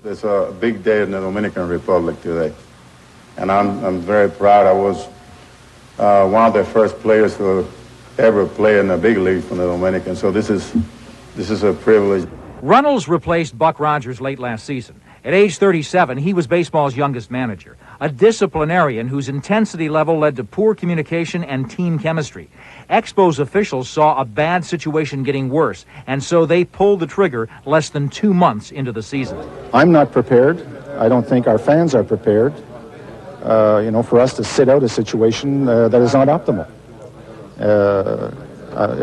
It's a big day in the Dominican Republic today, and I'm very proud. I was one of the first players to ever play in the big league from the Dominican, so this is a privilege. Runnels replaced Buck Rogers late last season. At age 37, he was baseball's youngest manager, a disciplinarian whose intensity level led to poor communication and team chemistry. Expos officials saw a bad situation getting worse, and so they pulled the trigger less than 2 months into the season. I'm not prepared. I don't think our fans are prepared, for us to sit out a situation that is not optimal.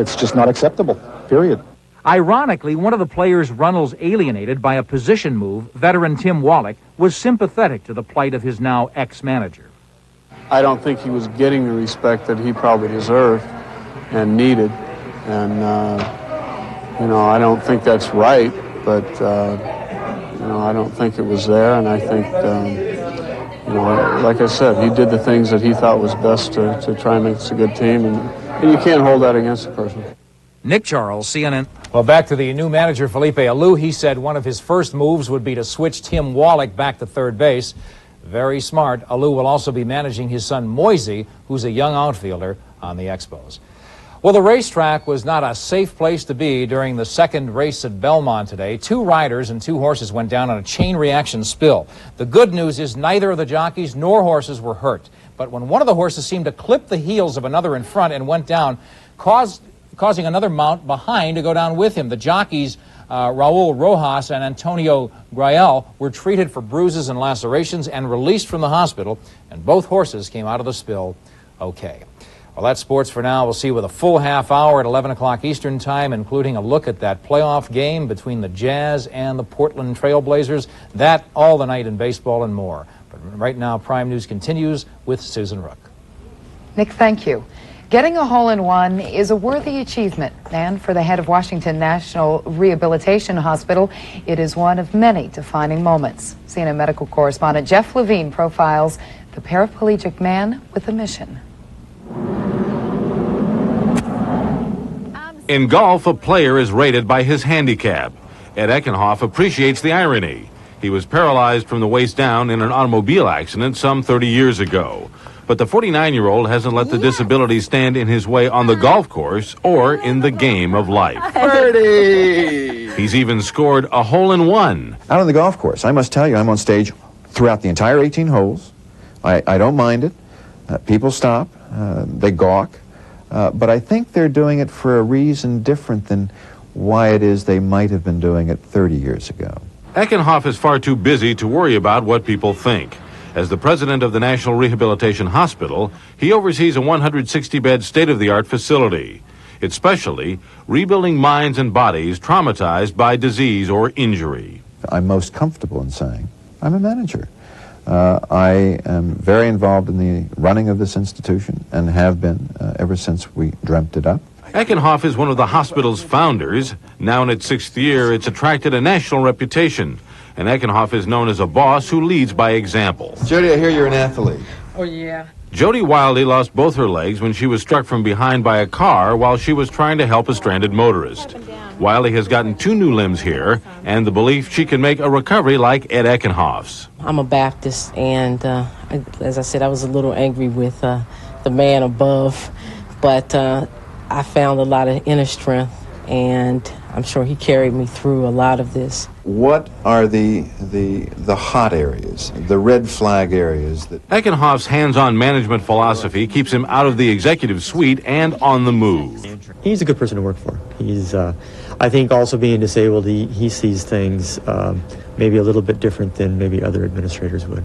It's just not acceptable, period. Ironically, one of the players Runnels alienated by a position move, veteran Tim Wallach, was sympathetic to the plight of his now ex-manager. I don't think he was getting the respect that he probably deserved and needed. And, I don't think that's right, but, I don't think it was there. And I think, like I said, he did the things that he thought was best to try and make us a good team. And you can't hold that against a person. Nick Charles, CNN. Well, back to the new manager, Felipe Alou. He said one of his first moves would be to switch Tim Wallach back to third base. Very smart. Alou will also be managing his son, Moisey, who's a young outfielder on the Expos. Well, the racetrack was not a safe place to be during the second race at Belmont today. 2 riders and 2 horses went down on a chain reaction spill. The good news is neither of the jockeys nor horses were hurt. But when one of the horses seemed to clip the heels of another in front and went down, causing another mount behind to go down with him. The jockeys, Raul Rojas and Antonio Grael, were treated for bruises and lacerations and released from the hospital, and both horses came out of the spill okay. Well, that's sports for now. We'll see you with a full half hour at 11 o'clock Eastern Time, including a look at that playoff game between the Jazz and the Portland Trail Blazers. That, all the night in baseball and more. But right now, Prime News continues with Susan Rook. Nick, thank you. Getting a hole-in-one is a worthy achievement, and for the head of Washington National Rehabilitation Hospital, it is one of many defining moments. CNN medical correspondent Jeff Levine profiles the paraplegic man with a mission. In golf, a player is rated by his handicap. Ed Eckenhoff appreciates the irony. He was paralyzed from the waist down in an automobile accident some 30 years ago. But the 49-year-old hasn't let the disability stand in his way on the golf course or in the game of life. Birdie! He's even scored a hole-in-one. Out on the golf course, I must tell you, I'm on stage throughout the entire 18 holes. I don't mind it. People stop. They gawk. But I think they're doing it for a reason different than why it is they might have been doing it 30 years ago. Eckenhoff is far too busy to worry about what people think. As the president of the National Rehabilitation Hospital, he oversees a 160-bed state-of-the-art facility. especially rebuilding minds and bodies traumatized by disease or injury. I'm most comfortable in saying I'm a manager. I am very involved in the running of this institution and have been ever since we dreamt it up. Eckenhoff is one of the hospital's founders. Now in its 6th year, it's attracted a national reputation. And Eckenhoff is known as a boss who leads by example. Jody, I hear you're an athlete. Oh, yeah. Jody Wildy lost both her legs when she was struck from behind by a car while she was trying to help a stranded motorist. Wildy has gotten 2 new limbs here and the belief she can make a recovery like Ed Eckenhoff's. I'm a Baptist, and as I said, I was a little angry with the man above, but I found a lot of inner strength, and I'm sure he carried me through a lot of this. What are the hot areas, the red flag areas that... Eckenhoff's hands-on management philosophy keeps him out of the executive suite and on the move. He's a good person to work for. He's, I think, also being disabled, he sees things maybe a little bit different than maybe other administrators would.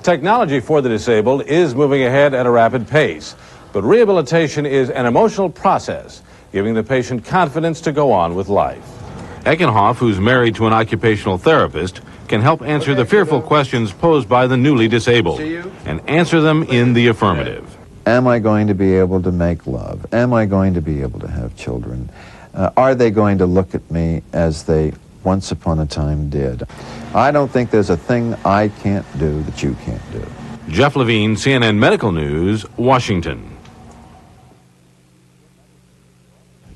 Technology for the disabled is moving ahead at a rapid pace, but rehabilitation is an emotional process, giving the patient confidence to go on with life. Eckenhoff, who's married to an occupational therapist, can help answer the fearful questions posed by the newly disabled and answer them in the affirmative. Am I going to be able to make love? Am I going to be able to have children? Are they going to look at me as they once upon a time did? I don't think there's a thing I can't do that you can't do. Jeff Levine, CNN Medical News, Washington.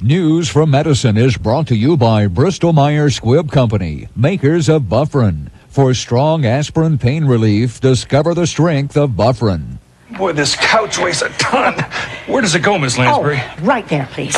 News from Medicine is brought to you by Bristol-Myers Squibb Company, makers of Bufferin. For strong aspirin pain relief, discover the strength of Bufferin. Boy, this couch weighs a ton. Where does it go, Miss Lansbury? Oh, right there, please.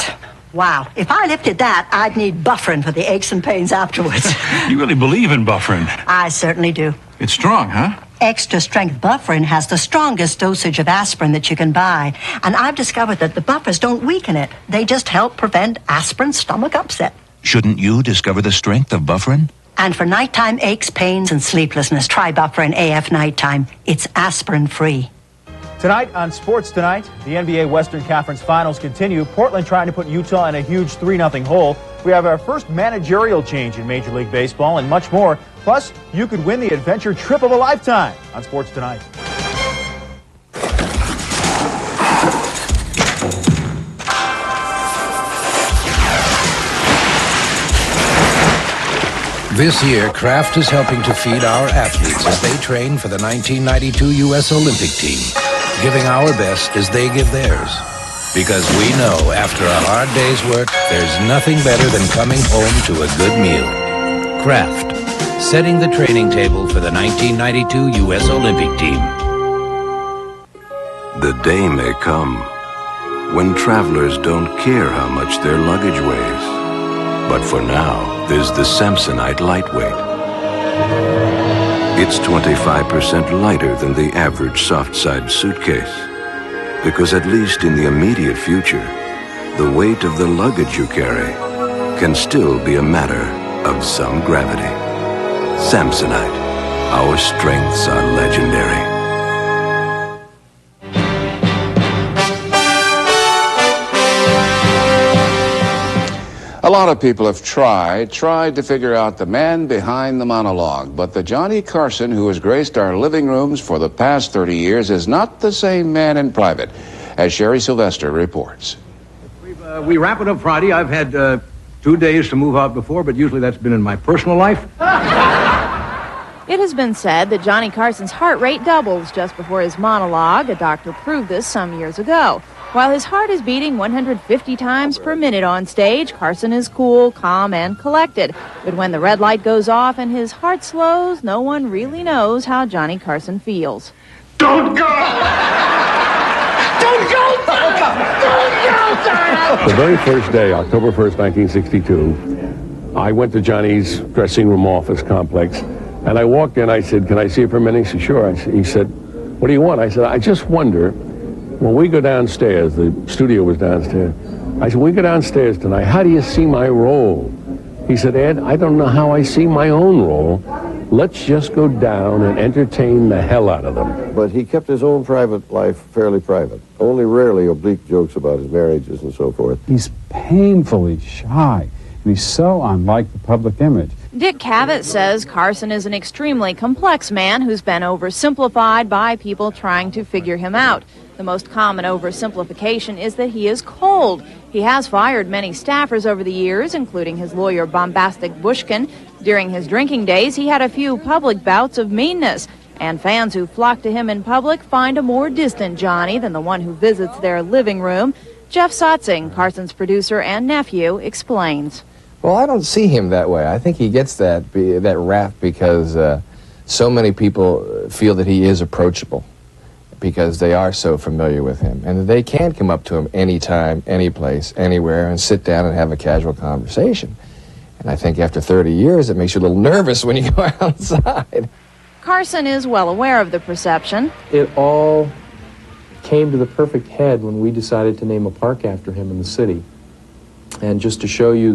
Wow. If I lifted that, I'd need Bufferin for the aches and pains afterwards. You really believe in Bufferin? I certainly do. It's strong, huh? Extra strength Bufferin has the strongest dosage of aspirin that you can buy. And I've discovered that the buffers don't weaken it. They just help prevent aspirin stomach upset. Shouldn't you discover the strength of Bufferin? And for nighttime aches, pains, and sleeplessness, try Bufferin AF Nighttime. It's aspirin-free. Tonight on Sports Tonight, the NBA Western Conference Finals continue. Portland trying to put Utah in a huge 3-0 hole. We have our first managerial change in Major League Baseball and much more. Plus, you could win the adventure trip of a lifetime on Sports Tonight. This year, Kraft is helping to feed our athletes as they train for the 1992 U.S. Olympic team, giving our best as they give theirs. Because we know after a hard day's work, there's nothing better than coming home to a good meal. Kraft, setting the training table for the 1992 U.S. Olympic team. The day may come when travelers don't care how much their luggage weighs. But for now, there's the Samsonite Lightweight. It's 25% lighter than the average soft-side suitcase. Because at least in the immediate future, the weight of the luggage you carry can still be a matter of some gravity. Samsonite, our strengths are legendary. A lot of people have tried to figure out the man behind the monologue, but the Johnny Carson who has graced our living rooms for the past 30 years is not the same man in private, as Sherry Sylvester reports. We wrap it up Friday. I've had 2 days to move out before, but usually that's been in my personal life. It has been said that Johnny Carson's heart rate doubles just before his monologue. A doctor proved this some years ago. While his heart is beating 150 times per minute on stage, Carson is cool, calm, and collected. But when the red light goes off and his heart slows, no one really knows how Johnny Carson feels. Don't go! Don't go! Don't go! The very first day, October 1st, 1962, I went to Johnny's dressing room office complex, and I walked in. I said, "Can I see you for a minute?" He said, "Sure." He said, "What do you want?" I said, "I just wonder, when we go downstairs," the studio was downstairs, I said, "When we go downstairs tonight, how do you see my role?" He said, "Ed, I don't know how I see my own role, let's just go down and entertain the hell out of them. But he kept his own private life fairly private. Only rarely oblique jokes about his marriages and so forth. He's painfully shy, and he's so unlike the public image. Dick Cavett says Carson is an extremely complex man who's been oversimplified by people trying to figure him out. The most common oversimplification is that he is cold. He has fired many staffers over the years, including his lawyer Bombastic Bushkin. During his drinking days, he had a few public bouts of meanness, and fans who flock to him in public find a more distant Johnny than the one who visits their living room. Jeff Sotzing, Carson's producer and nephew, explains. Well, I don't see him that way. I think he gets that rap because so many people feel that he is approachable because they are so familiar with him, and they can come up to him anytime, any place, anywhere, and sit down and have a casual conversation. And I think after 30 years, it makes you a little nervous when you go outside. Carson is well aware of the perception. It all came to the perfect head when we decided to name a park after him in the city. And just to show you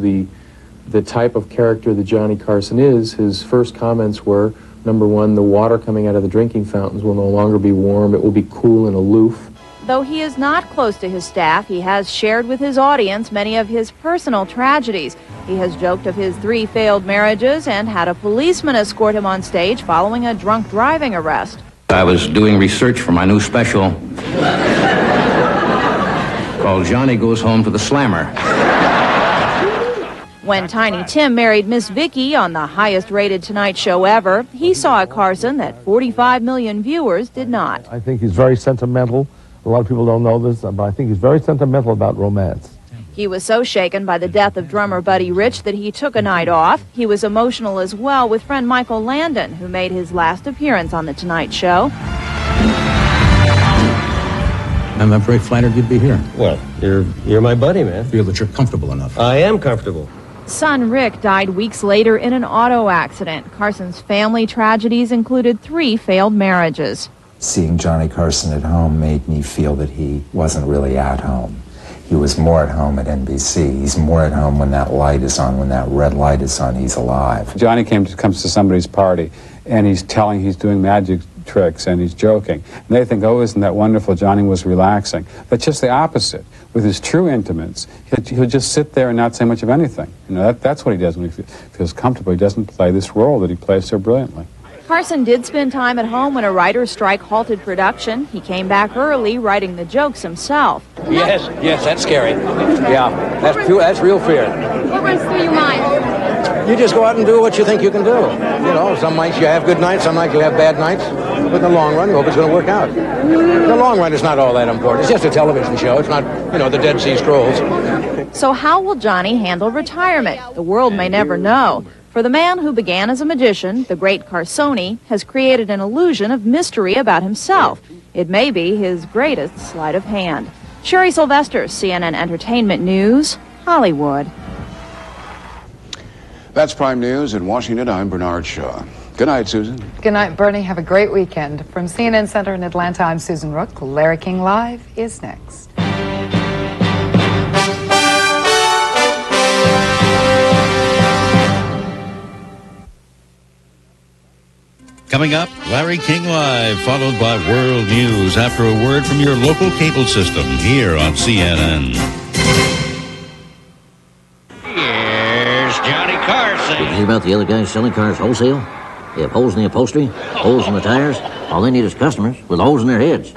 the type of character that Johnny Carson is, his first comments were, number one, the water coming out of the drinking fountains will no longer be warm, it will be cool and aloof. Though he is not close to his staff, he has shared with his audience many of his personal tragedies. He has joked of his 3 failed marriages and had a policeman escort him on stage following a drunk driving arrest. I was doing research for my new special called Johnny Goes Home to the Slammer. When Tiny Tim married Miss Vicky on the highest-rated Tonight Show ever, he saw a Carson that 45 million viewers did not. I think he's very sentimental. A lot of people don't know this, but I think he's very sentimental about romance. He was so shaken by the death of drummer Buddy Rich that he took a night off. He was emotional as well with friend Michael Landon, who made his last appearance on The Tonight Show. I'm very flattered you'd be here. Well, you're my buddy, man. Feel that you're comfortable enough. I am comfortable. Son Rick died weeks later in an auto accident. Carson's family tragedies included 3 failed marriages. Seeing Johnny Carson at home made me feel that he wasn't really at home. He was more at home at NBC. He's more at home when that light is on. When that red light is on, he's alive. Johnny comes to somebody's party, and he's doing magic tricks, and he's joking. And they think, oh, isn't that wonderful? Johnny was relaxing. But just the opposite. With his true intimates, he'll just sit there and not say much of anything. You know, that's what he does when he feels comfortable. He doesn't play this role that he plays so brilliantly. Carson did spend time at home when a writer's strike halted production. He came back early, writing the jokes himself. Yes, that's scary. Yeah, that's real fear. What runs through your mind? You just go out and do what you think you can do. You know, some nights you have good nights, some nights you have bad nights. But in the long run, you hope it's going to work out. In the long run, it's not all that important. It's just a television show. It's not, the Dead Sea Scrolls. So how will Johnny handle retirement? The world may never know. For the man who began as a magician, the great Carsoni has created an illusion of mystery about himself. It may be his greatest sleight of hand. Sherry Sylvester, CNN Entertainment News, Hollywood. That's Prime News in Washington. I'm Bernard Shaw. Good night, Susan. Good night, Bernie. Have a great weekend. From CNN Center in Atlanta, I'm Susan Rook. Larry King Live is next. Coming up, Larry King Live, followed by World News after a word from your local cable system here on CNN. Here's Johnny Carson. Did you hear about the other guys selling cars wholesale? They have holes in the upholstery, holes in the tires. All they need is customers with holes in their heads.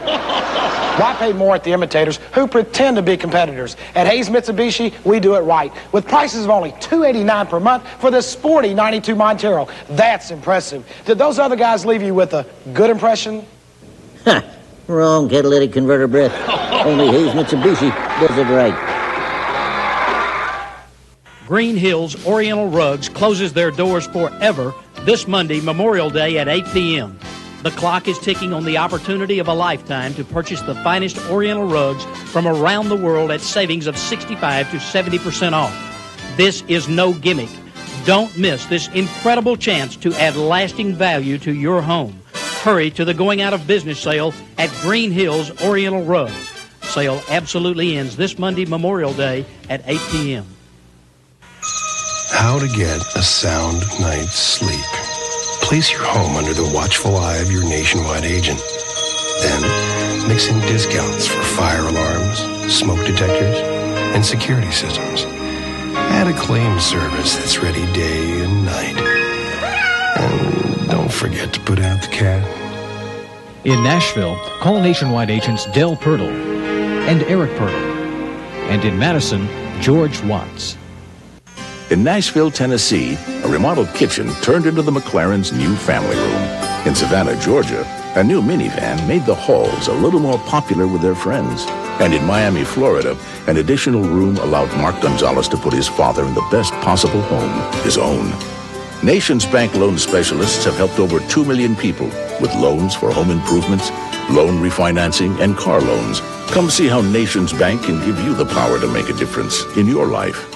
Why pay more at the imitators who pretend to be competitors? At Hayes Mitsubishi, we do it right, with prices of only $289 per month for this sporty 92 Montero. That's impressive. Did those other guys leave you with a good impression? Ha! Wrong catalytic converter breath. Only Hayes Mitsubishi does it right. Green Hills Oriental Rugs closes their doors forever this Monday, Memorial Day at 8 p.m. The clock is ticking on the opportunity of a lifetime to purchase the finest Oriental rugs from around the world at savings of 65 to 70% off. This is no gimmick. Don't miss this incredible chance to add lasting value to your home. Hurry to the going out of business sale at Green Hills Oriental Rugs. Sale absolutely ends this Monday, Memorial Day at 8 p.m. How to get a sound night's sleep. place your home under the watchful eye of your nationwide agent. Then, mix in discounts for fire alarms, smoke detectors, and security systems. Add a claim service that's ready day and night. And don't forget to put out the cat. In Nashville, call nationwide agents Del Pirtle and Eric Pirtle. And in Madison, George Watts. In Nashville, Tennessee, a remodeled kitchen turned into the McLaren's new family room. In Savannah, Georgia, a new minivan made the Halls a little more popular with their friends. And in Miami, Florida, an additional room allowed Mark Gonzalez to put his father in the best possible home, his own. Nations Bank loan specialists have helped over 2 million people with loans for home improvements, loan refinancing, and car loans. Come see how Nations Bank can give you the power to make a difference in your life.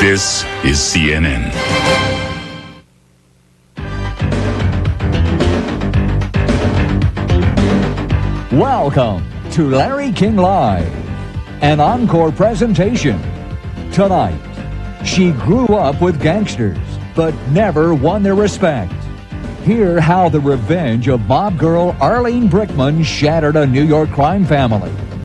This is CNN. Welcome to Larry King Live, an encore presentation. Tonight, she grew up with gangsters, but never won their respect. Hear how the revenge of mob girl Arlene Brickman shattered a New York crime family.